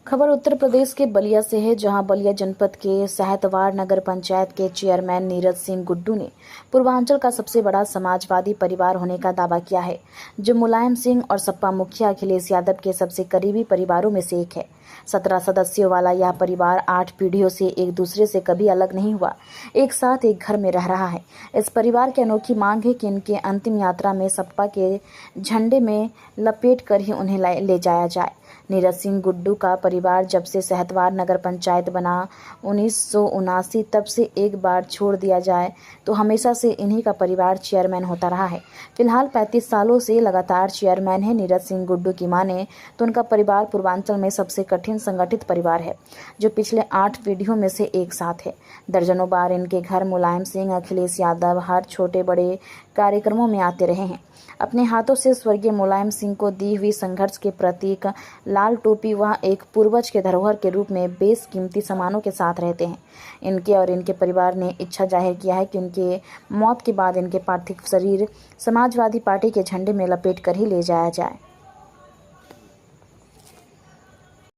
खबर उत्तर प्रदेश के बलिया से है, जहां बलिया जनपद के सहतवार नगर पंचायत के चेयरमैन नीरज सिंह गुड्डू ने पूर्वांचल का सबसे बड़ा समाजवादी परिवार होने का दावा किया है, जो मुलायम सिंह और सपा मुखिया अखिलेश यादव के सबसे करीबी परिवारों में से एक है। 17 सदस्यों वाला यह परिवार 8 पीढ़ियों से एक दूसरे से कभी अलग नहीं हुआ, एक साथ एक घर में रह रहा है। इस परिवार की अनोखी मांग है कि इनके अंतिम यात्रा में सपा के झंडे में लपेट कर ही उन्हें ले जाया जाए। नीरज सिंह गुड्डू का परिवार जब से सहतवार नगर पंचायत बना 1979, तब से एक बार छोड़ दिया जाए तो हमेशा से इन्हीं का परिवार चेयरमैन होता रहा है। फिलहाल 35 सालों से लगातार चेयरमैन है। नीरज सिंह गुड्डू की माने तो उनका परिवार पूर्वांचल में सबसे कठिन संगठित परिवार है, जो पिछले 8 पीढ़ियों में से एक साथ है। दर्जनों बार इनके घर मुलायम सिंह, अखिलेश यादव हर छोटे बड़े कार्यक्रमों में आते रहे हैं। अपने हाथों से स्वर्गीय मुलायम सिंह को दी हुई संघर्ष के प्रतीक लाल टोपी वह एक पूर्वज के धरोहर के रूप में बेशकीमती सामानों के साथ रहते हैं। इनके और इनके परिवार ने इच्छा जाहिर किया है कि उनके मौत के बाद इनके पार्थिव शरीर समाजवादी पार्टी के झंडे में लपेट कर ही ले जाया जाए।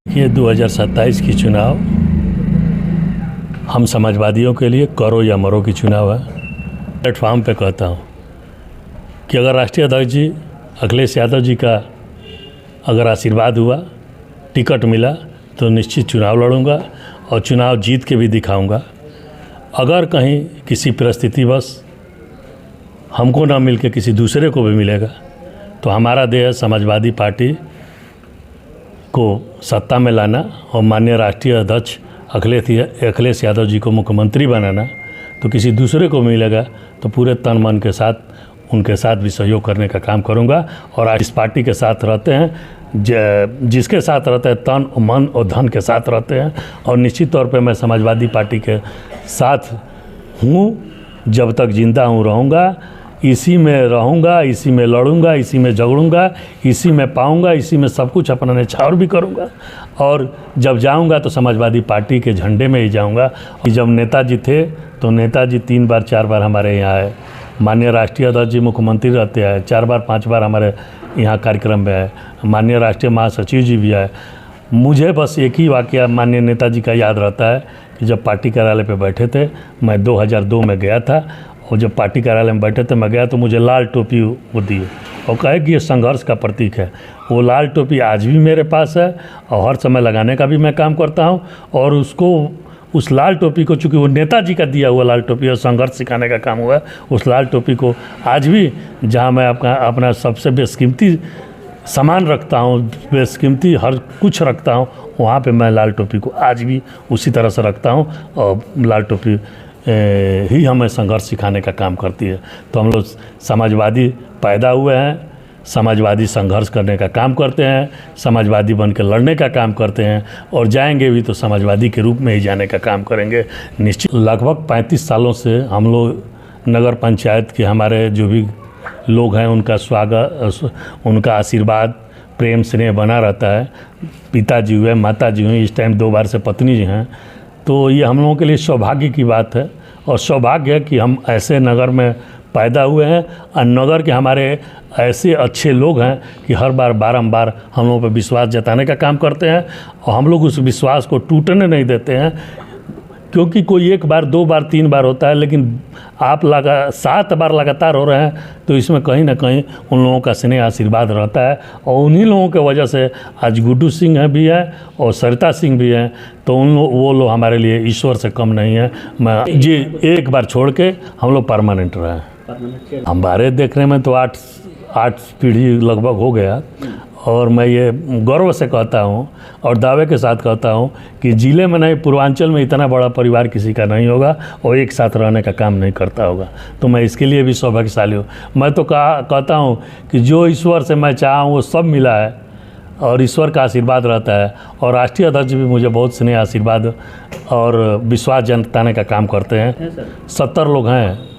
ये 2027 की चुनाव हम समाजवादियों के लिए करो या मरो की चुनाव है। प्लेटफॉर्म पे कहता हूँ कि अगर राष्ट्रीय अध्यक्ष जी अखिलेश यादव जी का अगर आशीर्वाद हुआ, टिकट मिला, तो निश्चित चुनाव लड़ूंगा और चुनाव जीत के भी दिखाऊंगा। अगर कहीं किसी परिस्थितिवश हमको ना मिल के किसी दूसरे को भी मिलेगा, तो हमारा ध्येय है समाजवादी पार्टी को सत्ता में लाना और माननीय राष्ट्रीय अध्यक्ष अखिलेश यादव जी को मुख्यमंत्री बनाना। तो किसी दूसरे को मिलेगा तो पूरे तन मन के साथ उनके साथ भी सहयोग करने का काम करूंगा। और आज इस पार्टी के साथ रहते हैं, जिसके साथ रहते हैं तन मन और धन के साथ रहते हैं, और निश्चित तौर पे मैं समाजवादी पार्टी के साथ हूँ। जब तक जिंदा हूँ रहूँगा, इसी में रहूँगा, इसी में लड़ूंगा, इसी में झगड़ूंगा, इसी में पाऊंगा, इसी में सब कुछ अपना न्यौछावर भी करूंगा। और जब जाऊंगा तो समाजवादी पार्टी के झंडे में ही जाऊंगा। जब नेताजी थे तो नेताजी 3 बार 4 बार हमारे यहाँ आए, माननीय राष्ट्रीय अध्यक्ष जी मुख्यमंत्री रहते हैं, 4 बार 5 बार हमारे यहाँ कार्यक्रम में आए, माननीय राष्ट्रीय महासचिव जी भी आए। मुझे बस एक ही वाकया माननीय नेताजी का याद रहता है कि जब पार्टी कार्यालय पे बैठे थे, मैं 2002 में गया था, और जब पार्टी कार्यालय में बैठे थे मैं गया तो मुझे लाल टोपी वो दी और कहे कि ये संघर्ष का प्रतीक है। वो लाल टोपी आज भी मेरे पास है और हर समय लगाने का भी मैं काम करता हूँ। और उसको उस लाल टोपी को, चूँकि वो नेताजी का दिया हुआ लाल टोपी और संघर्ष सिखाने का काम हुआ है, उस लाल टोपी को आज भी जहाँ मैं अपना सबसे बेशकीमती सामान रखता हूँ, बेशकीमती हर कुछ रखता हूँ, वहाँ पे मैं लाल टोपी को आज भी उसी तरह से रखता हूँ। और लाल टोपी ही हमें संघर्ष सिखाने का काम करती है। तो हम लोग समाजवादी पैदा हुए हैं, समाजवादी संघर्ष करने का काम करते हैं, समाजवादी बन के लड़ने का काम करते हैं, और जाएंगे भी तो समाजवादी के रूप में ही जाने का काम करेंगे निश्चित। लगभग 35 सालों से हम लोग नगर पंचायत के हमारे जो भी लोग हैं, उनका स्वागत, उनका आशीर्वाद, प्रेम स्नेह बना रहता है। पिताजी हुए, माताजी हुई, इस टाइम 2 बार से पत्नी जी हैं। तो ये हम लोगों के लिए सौभाग्य की बात है, और सौभाग्य है कि हम ऐसे नगर में पैदा हुए हैं और नगर के हमारे ऐसे अच्छे लोग हैं कि हर बार बारंबार हम लोगों पर विश्वास जताने का काम करते हैं, और हम लोग उस विश्वास को टूटने नहीं देते हैं। क्योंकि कोई 1 बार 2 बार 3 बार होता है, लेकिन आप 7 बार लगातार हो रहे हैं, तो इसमें कहीं ना कहीं उन लोगों का स्नेह आशीर्वाद रहता है। और उन्हीं लोगों की वजह से आज गुड्डू सिंह भी हैं और सरिता सिंह भी हैं। तो वो लोग हमारे लिए ईश्वर से कम नहीं है। मैं जी 1 बार छोड़ के हम लोग परमानेंट रहे हैं। हमारे देखने में तो 8 पीढ़ी लगभग हो गया। और मैं ये गौरव से कहता हूँ और दावे के साथ कहता हूँ कि ज़िले में नहीं, पूर्वांचल में इतना बड़ा परिवार किसी का नहीं होगा और एक साथ रहने का काम नहीं करता होगा। तो मैं इसके लिए भी सौभाग्यशाली हूँ। मैं तो कहता हूँ कि जो ईश्वर से मैं चाहा वो सब मिला है, और ईश्वर का आशीर्वाद रहता है। और राष्ट्रीय अध्यक्ष भी मुझे बहुत स्नेह, आशीर्वाद और विश्वास जताने का काम करते हैं। 70 लोग हैं।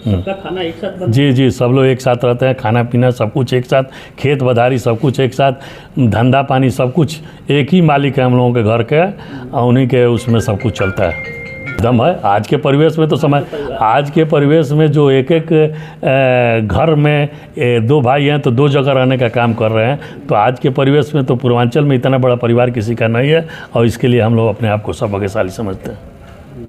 सबका खाना एक साथ बनता है? जी, सब लोग एक साथ रहते हैं, खाना पीना सब कुछ एक साथ, खेत बधारी सब कुछ एक साथ, धंधा पानी सब कुछ एक ही मालिक है हम लोगों के घर के, और उन्हीं के उसमें सब कुछ चलता है। दम है। आज के परिवेश में तो आज के परिवेश में जो एक एक घर में 2 भाई हैं तो 2 जगह रहने का काम कर रहे हैं, तो आज के परिवेश में तो पूर्वांचल में इतना बड़ा परिवार किसी का नहीं है, और इसके लिए हम लोग अपने आप को सौभाग्यशाली समझते हैं।